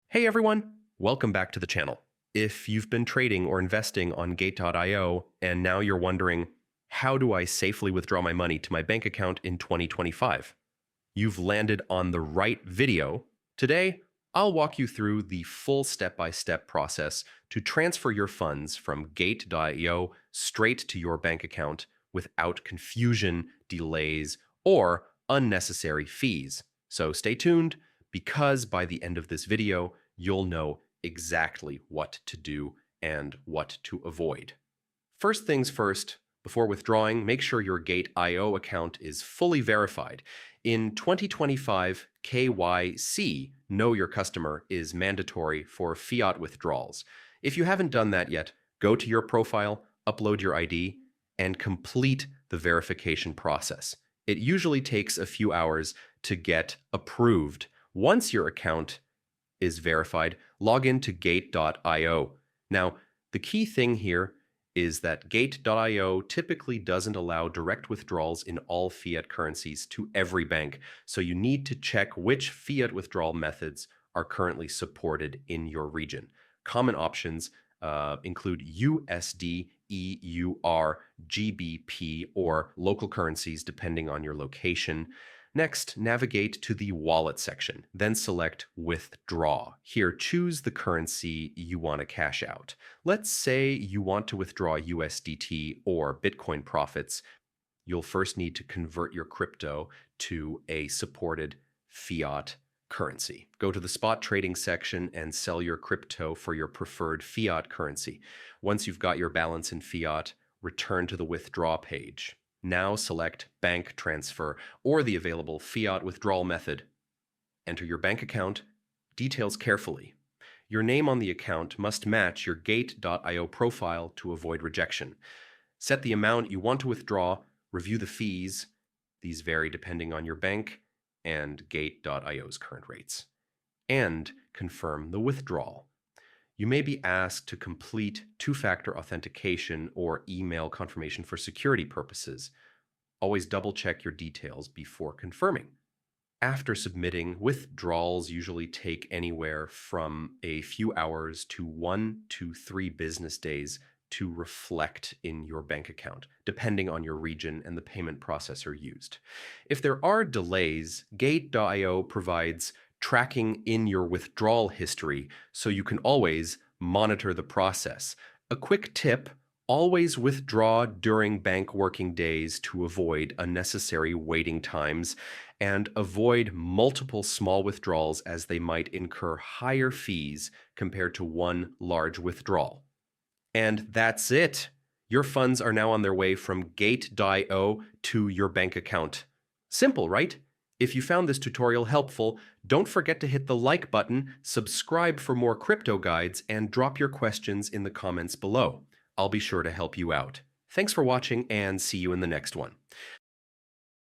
Hey everyone, welcome back to the channel. If you've been trading or investing on Gate.io and now you're wondering, how do I safely withdraw my money to my bank account in 2025? You've landed on the right video. Today, I'll walk you through the full step-by-step process to transfer your funds from Gate.io straight to your bank account without confusion, delays, or unnecessary fees. So stay tuned, because by the end of this video, you'll know exactly what to do and what to avoid. First things first, before withdrawing, make sure your Gate.io account is fully verified. In 2025, KYC, Know Your Customer, is mandatory for fiat withdrawals. If you haven't done that yet, go to your profile, upload your ID, and complete the verification process. It usually takes a few hours to get approved. Once your account is verified, log into Gate.io. Now, the key thing here is that Gate.io typically doesn't allow direct withdrawals in all fiat currencies to every bank, so you need to check which fiat withdrawal methods are currently supported in your region. Common options include USD, EUR, GBP, or local currencies depending on your location. Next, navigate to the Wallet section, then select Withdraw. Here, choose the currency you want to cash out. Let's say you want to withdraw USDT or Bitcoin profits. You'll first need to convert your crypto to a supported fiat currency. Go to the spot trading section and sell your crypto for your preferred fiat currency. Once you've got your balance in fiat, return to the withdraw page. Now select Bank Transfer or the available fiat withdrawal method. Enter your bank account details carefully. Your name on the account must match your Gate.io profile to avoid rejection. Set the amount you want to withdraw, review the fees. These vary depending on your bank and Gate.io's current rates. And confirm the withdrawal. You may be asked to complete two-factor authentication or email confirmation for security purposes. Always double-check your details before confirming. After submitting, withdrawals usually take anywhere from a few hours to 1 to 3 business days to reflect in your bank account, depending on your region and the payment processor used. If there are delays, Gate.io provides tracking in your withdrawal history so you can always monitor the process. A quick tip: always withdraw during bank working days to avoid unnecessary waiting times, and avoid multiple small withdrawals as they might incur higher fees compared to one large withdrawal. And that's it. Your funds are now on their way from Gate.io to your bank account. Simple, right? If you found this tutorial helpful, don't forget to hit the like button, subscribe for more crypto guides, and drop your questions in the comments below. I'll be sure to help you out. Thanks for watching, and see you in the next one.